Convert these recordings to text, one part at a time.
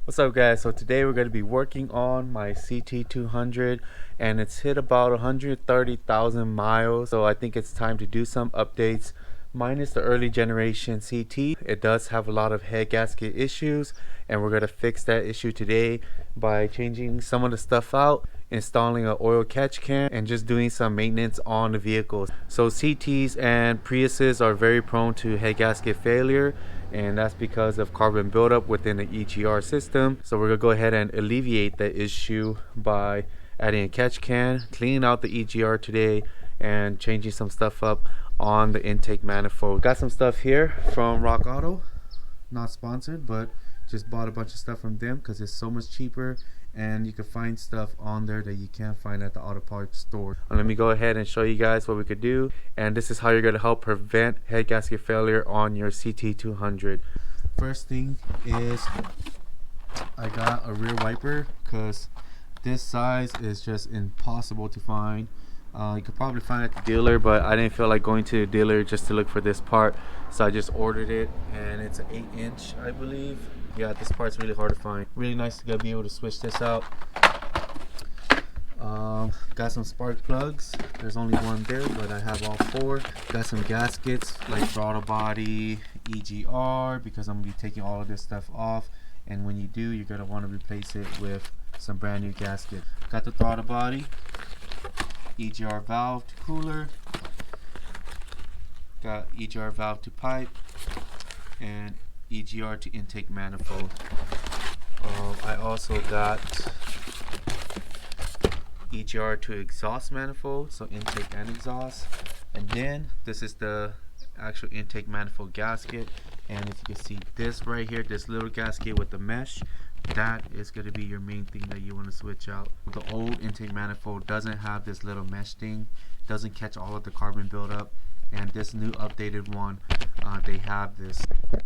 What's up guys? So today we're going to be working on my CT200 and it's hit about 130,000 miles. So I think it's time to do some updates. Minus the early generation CT, it does have a lot of head gasket issues and we're going to fix that issue today by changing some of the stuff out, installing an oil catch can, and just doing some maintenance on the vehicles. So CTs and Priuses are very prone to head gasket failure, and that's because of carbon buildup within the EGR system. So we're gonna go ahead and alleviate that issue by adding a catch can, cleaning out the EGR today, and changing some stuff up on the intake manifold. Got some stuff here from Rock Auto, not sponsored, but just bought a bunch of stuff from them because it's so much cheaper and you can find stuff on there that you can't find at the auto parts store. Let me go ahead and show you guys what we could do, and this is how you're going to help prevent head gasket failure on your CT200. First thing is I got a rear wiper because this size is just impossible to find. You could probably find it at the dealer, but I didn't feel like going to the dealer just to look for this part, so I just ordered it, and it's an 8-inch, I believe. Yeah, this part's really hard to find. Really nice to be able to switch this out. Got some spark plugs. There's only one there, but I have all four. Got some gaskets like throttle body, EGR, because I'm gonna be taking all of this stuff off, and when you do, you're gonna want to replace it with some brand new gasket. Got the throttle body, EGR valve to cooler, got EGR valve to pipe, and EGR to intake manifold. I also got EGR to exhaust manifold, so intake and exhaust. And then this is the actual intake manifold gasket, and if you can see this right here, this little gasket with the mesh, that is going to be your main thing that you want to switch out. The old intake manifold doesn't have this little mesh thing, doesn't catch all of the carbon buildup, and this new updated one, they have this.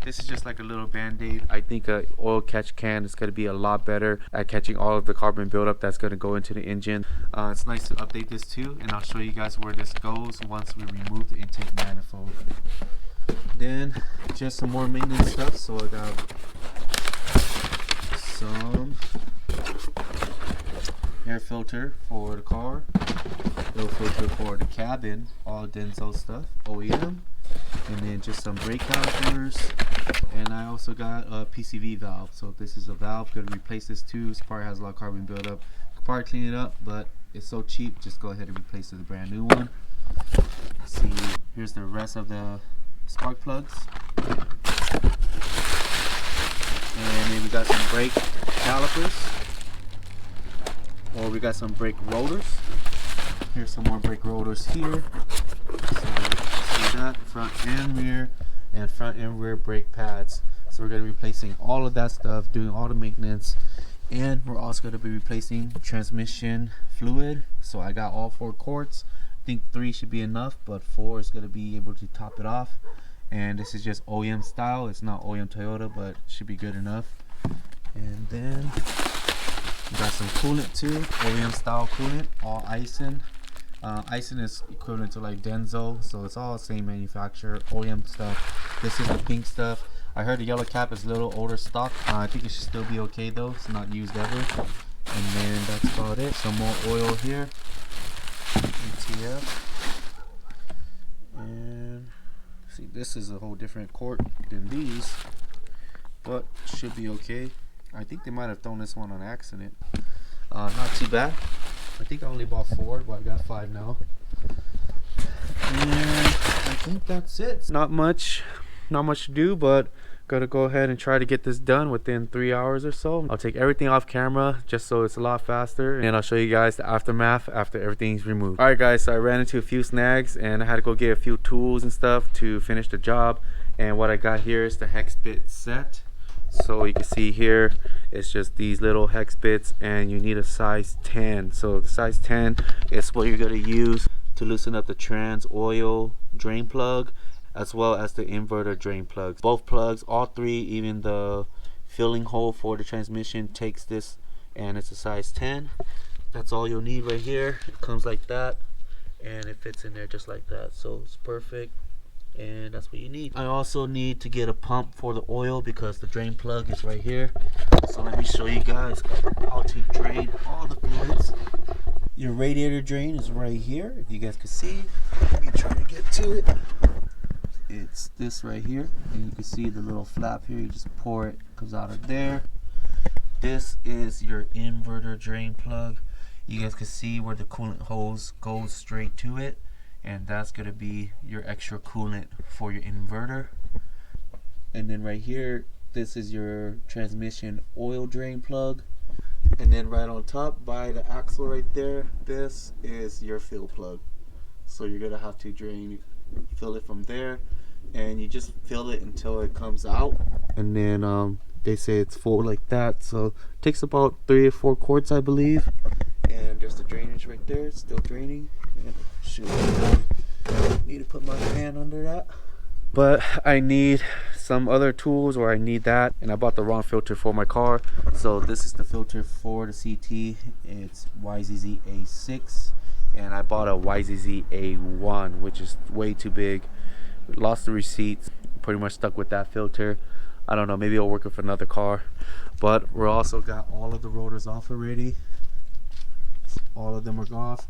This is just like a little band-aid. I think a oil catch can is going to be a lot better at catching all of the carbon buildup that's going to go into the engine. It's nice to update this too, and I'll show you guys where this goes once we remove the intake manifold. Then just some more maintenance stuff. So I got some air filter for the car, air filter for the cabin, all Denso stuff, OEM, and then just some brake calipers, and I also got a PCV valve. So this is a valve, gonna replace this too. This part has a lot of carbon buildup. Could probably clean it up, but it's so cheap, just go ahead and replace it with a brand new one. Let's see, here's the rest of the spark plugs. And then we got some brake calipers, or we got some brake rotors. Here's some more brake rotors here. So see that, front and rear brake pads. So we're going to be replacing all of that stuff, doing all the maintenance, and we're also going to be replacing transmission fluid. So I got all 4 quarts. I think 3 should be enough, but 4 is going to be able to top it off. And this is just OEM style. It's not OEM Toyota, but it should be good enough. And then we got some coolant too, OEM style coolant, all Ison. Ison is equivalent to like Denso, so it's all the same manufacturer, OEM stuff. This is the pink stuff. I heard the yellow cap is a little older stock. I think it should still be okay though. It's not used ever. And then that's about it. Some more oil here. ETF. And see, this is a whole different quart than these, but should be okay. I think they might have thrown this one on accident. Not too bad. I think I only bought 4, but I got 5 now. And I think that's it. Not much to do, but gotta go ahead and try to get this done within 3 hours or so. I'll take everything off camera just so it's a lot faster, and I'll show you guys the aftermath after everything's removed. Alright guys, so I ran into a few snags and I had to go get a few tools and stuff to finish the job, and what I got here is the hex bit set. So you can see here it's just these little hex bits, and you need a size 10. So the size 10 is what you're going to use to loosen up the trans oil drain plug as well as the inverter drain plugs. Both plugs, all 3, even the filling hole for the transmission takes this, and it's a size 10. That's all you'll need right here. It comes like that, and it fits in there just like that, so it's perfect. and that's what you need. I also need to get a pump for the oil because the drain plug is right here. So let me show you guys how to drain all the fluids. Your radiator drain is right here, if you guys can see. Let me try to get to it. It's this right here, and you can see the little flap here. You just pour it, comes out of there. This is your inverter drain plug. You guys can see where the coolant hose goes straight to it, and that's going to be your extra coolant for your inverter. And then right here, this is your transmission oil drain plug. And then right on top by the axle right there, this is your fill plug. So you're going to have to fill it from there, and you just fill it until it comes out. And then they say it's full like that, so it takes about 3 or 4 quarts, I believe. And there's the drainage right there, it's still draining. And shoot, I need to put my hand under that. But I need some other tools, or I need that, and I bought the wrong filter for my car. So this is the filter for the CT. It's YZZ A6, and I bought a YZZ A1, which is way too big. Lost the receipts, pretty much stuck with that filter. I don't know, maybe it'll work with another car. But we're also got all of the rotors off already. All of them are off.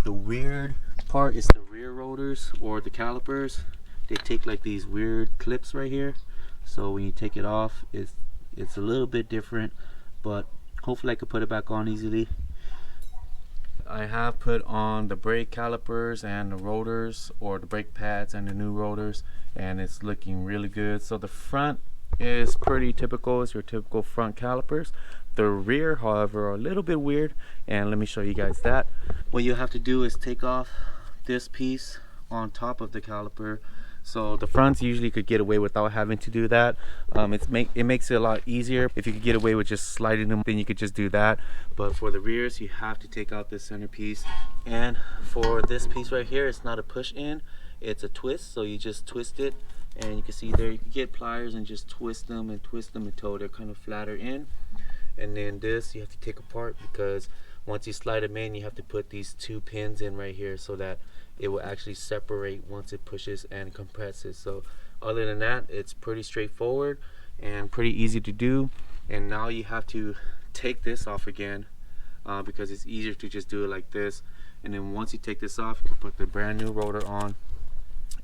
The weird part is the rear rotors, or the calipers. They take like these weird clips right here, so when you take it off, it's a little bit different, but hopefully I can put it back on easily. I have put on the brake calipers and the rotors, or the brake pads and the new rotors, and it's looking really good. So the front is pretty typical, it's your typical front calipers. The rear, however, are a little bit weird, and let me show you guys that. What you have to do is take off this piece on top of the caliper. So the fronts usually could get away without having to do that. It makes it a lot easier. If you could get away with just sliding them, then you could just do that. But for the rears, you have to take out this center piece. And for this piece right here, it's not a push in, it's a twist. So you just twist it, and you can see there, you can get pliers and just twist them until they're kind of flatter in. And then this you have to take apart, because once you slide them in, you have to put these 2 pins in right here so that it will actually separate once it pushes and compresses. So other than that, it's pretty straightforward and pretty easy to do. And now you have to take this off again, because it's easier to just do it like this. And then once you take this off, you can put the brand new rotor on,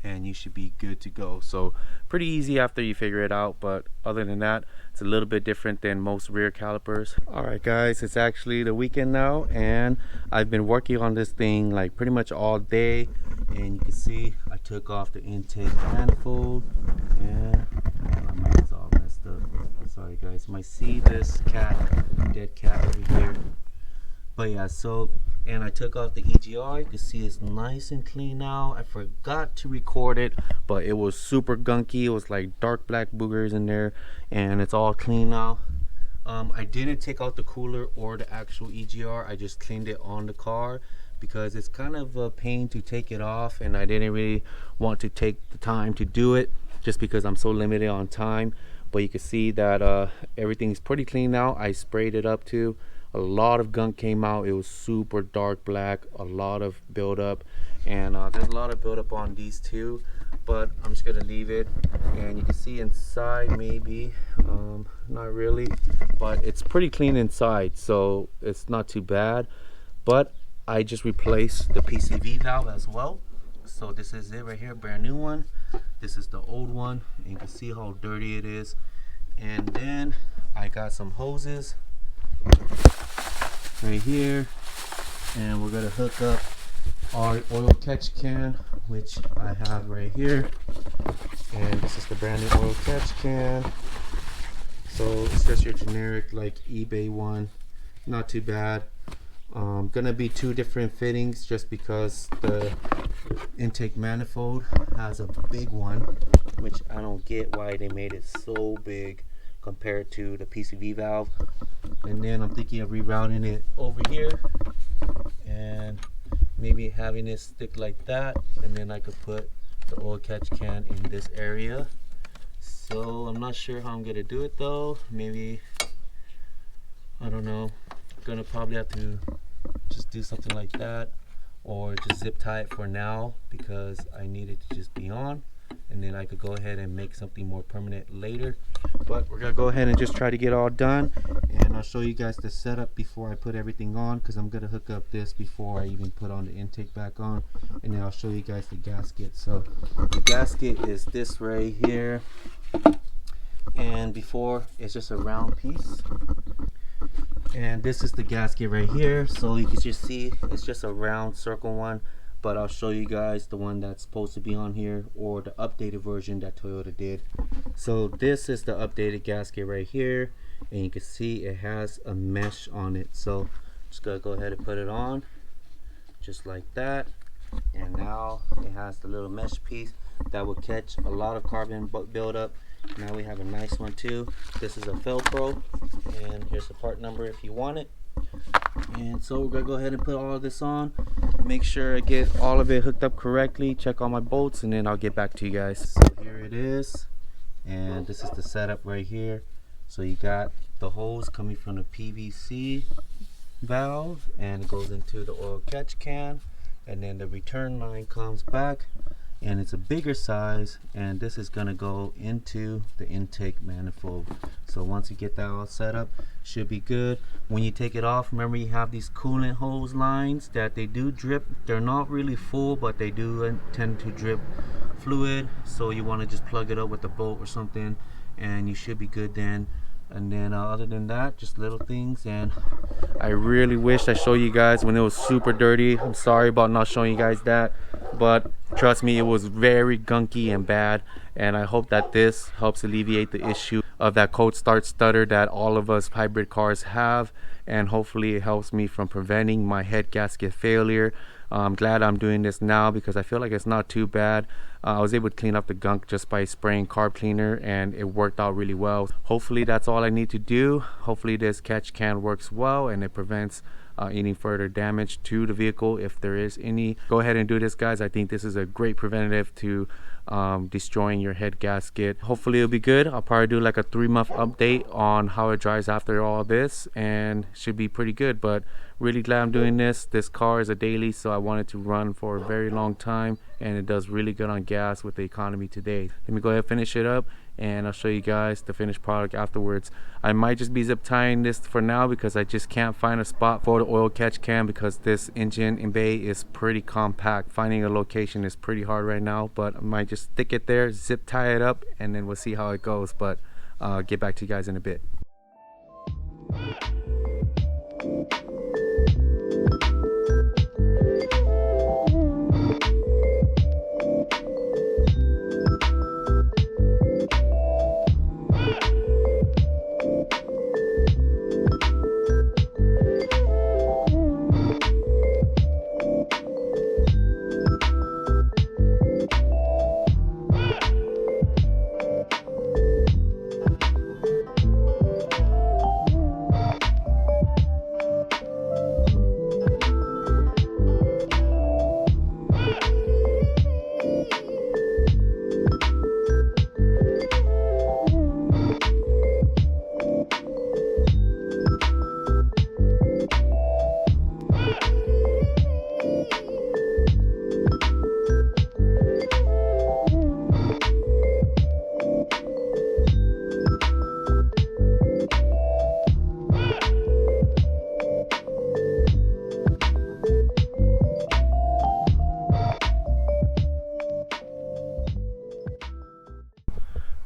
and you should be good to go. So pretty easy after you figure it out, but other than that, it's a little bit different than most rear calipers. All right guys, it's actually the weekend now, and I've been working on this thing like pretty much all day. And you can see I took off the intake manifold, and my mic is all messed up. Sorry guys, you might see this dead cat over here. But yeah, so, and I took off the EGR. You can see it's nice and clean now. I forgot to record it, but it was super gunky. It was like dark black boogers in there, and it's all clean now. I didn't take out the cooler or the actual EGR. I just cleaned it on the car, because it's kind of a pain to take it off, and I didn't really want to take the time to do it just because I'm so limited on time. But you can see that everything's pretty clean now. I sprayed it up too. A lot of gunk came out. It was super dark black, a lot of buildup, and there's a lot of buildup on these too, but I'm just gonna leave it. And you can see inside, maybe not really, but it's pretty clean inside, so it's not too bad. But I just replaced the PCV valve as well. So this is it right here, brand new one. This is the old one, and you can see how dirty it is. And then I got some hoses right here, and we're gonna hook up our oil catch can, which I have right here. And this is the brand new oil catch can. So it's just your generic like eBay one, not too bad. Gonna be 2 different fittings, just because the intake manifold has a big one, which I don't get why they made it so big compared to the PCV valve. And then I'm thinking of rerouting it over here, and maybe having it stick like that, and then I could put the oil catch can in this area. So I'm not sure how I'm gonna do it though. Maybe, I don't know, I'm gonna probably have to just do something like that, or just zip tie it for now, because I need it to just be on, and then I could go ahead and make something more permanent later. But we're gonna go ahead and just try to get all done, and show you guys the setup before I put everything on, because I'm gonna hook up this before I even put on the intake back on, and then I'll show you guys the gasket. So the gasket is this right here, and before it's just a round piece, and this is the gasket right here. So you can just see it's just a round circle one, but I'll show you guys the one that's supposed to be on here, or the updated version that Toyota did. So this is the updated gasket right here, and you can see it has a mesh on it. So I'm just gonna go ahead and put it on just like that, and now it has the little mesh piece that will catch a lot of carbon buildup. Now we have a nice one too. This is a Velcro, and here's the part number if you want it. And so we're gonna go ahead and put all of this on, make sure I get all of it hooked up correctly, check all my bolts, and then I'll get back to you guys. So here it is, and this is the setup right here. So you got the hose coming from the PVC valve, and it goes into the oil catch can, and then the return line comes back, and it's a bigger size, and this is gonna go into the intake manifold. So once you get that all set up, should be good. When you take it off, remember you have these coolant hose lines that they do drip. They're not really full, but they do tend to drip fluid, so you want to just plug it up with a bolt or something, and you should be good then. And then other than that, just little things. And I really wish I showed you guys when it was super dirty. I'm sorry about not showing you guys that, but trust me, it was very gunky and bad, and I hope that this helps alleviate the issue of that cold start stutter that all of us hybrid cars have, and hopefully it helps me from preventing my head gasket failure. I'm glad I'm doing this now because I feel like it's not too bad. I was able to clean up the gunk just by spraying carb cleaner, and it worked out really well. Hopefully that's all I need to do. Hopefully this catch can works well, and it prevents any further damage to the vehicle if there is any. Go ahead and do this, guys. I think this is a great preventative to destroying your head gasket. Hopefully it'll be good. I'll probably do like a 3-month update on how it drives after all this, and should be pretty good. But really glad I'm doing this. This car is a daily, so I wanted to run for a very long time, and it does really good on gas with the economy today. Let me go ahead and finish it up, and I'll show you guys the finished product afterwards. I might just be zip tying this for now because I just can't find a spot for the oil catch can, because this engine in bay is pretty compact. Finding a location is pretty hard right now, but I might just stick it there, zip tie it up, and then we'll see how it goes. But I'll get back to you guys in a bit.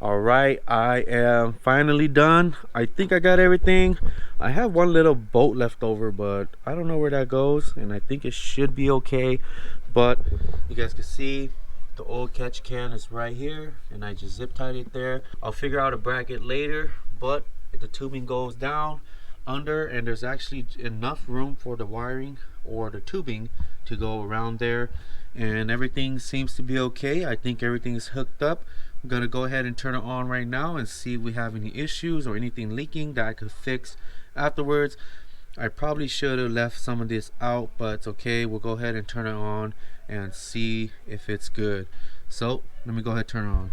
Alright, I am finally done. I think I got everything. I have one little bolt left over, but I don't know where that goes, and I think it should be okay. But you guys can see the oil catch can is right here, and I just zip tied it there. I'll figure out a bracket later, but the tubing goes down under, and there's actually enough room for the wiring or the tubing to go around there, and everything seems to be okay. I think everything is hooked up. I'm gonna go ahead and turn it on right now and see if we have any issues or anything leaking that I could fix afterwards. I probably should have left some of this out, but it's okay. We'll go ahead and turn it on and see if it's good. So let me go ahead and turn it on.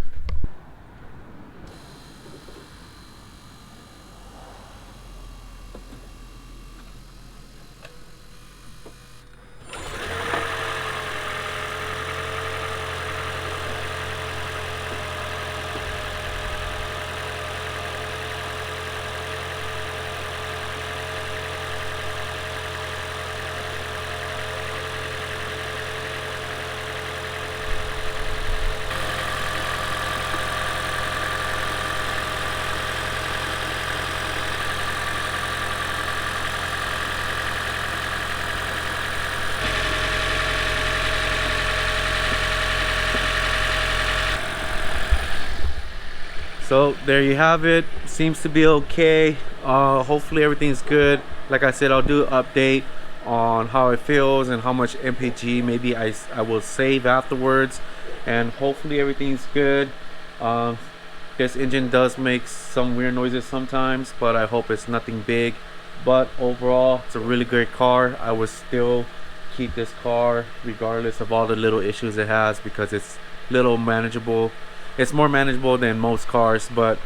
So there you have it. Seems to be okay. Hopefully everything's good. Like I said, I'll do an update on how it feels and how much mpg maybe I will save afterwards, and hopefully everything's good. This engine does make some weird noises sometimes, but I hope it's nothing big. But overall, it's a really great car. I would still keep this car regardless of all the little issues it has, because it's little manageable. It's more manageable than most cars, but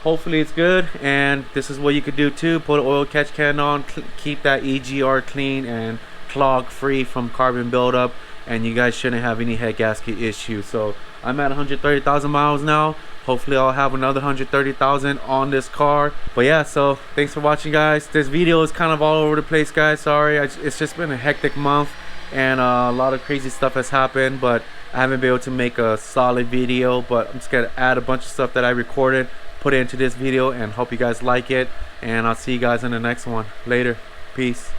hopefully it's good. And this is what you could do too: put an oil catch can on, keep that EGR clean and clog free from carbon buildup, and you guys shouldn't have any head gasket issues. So I'm at 130,000 miles now. Hopefully I'll have another 130,000 on this car. But yeah, so thanks for watching, guys. This video is kind of all over the place, guys. Sorry, it's just been a hectic month and a lot of crazy stuff has happened, but I haven't been able to make a solid video. But I'm just gonna add a bunch of stuff that I recorded, put it into this video, and hope you guys like it. And I'll see you guys in the next one. Later. Peace.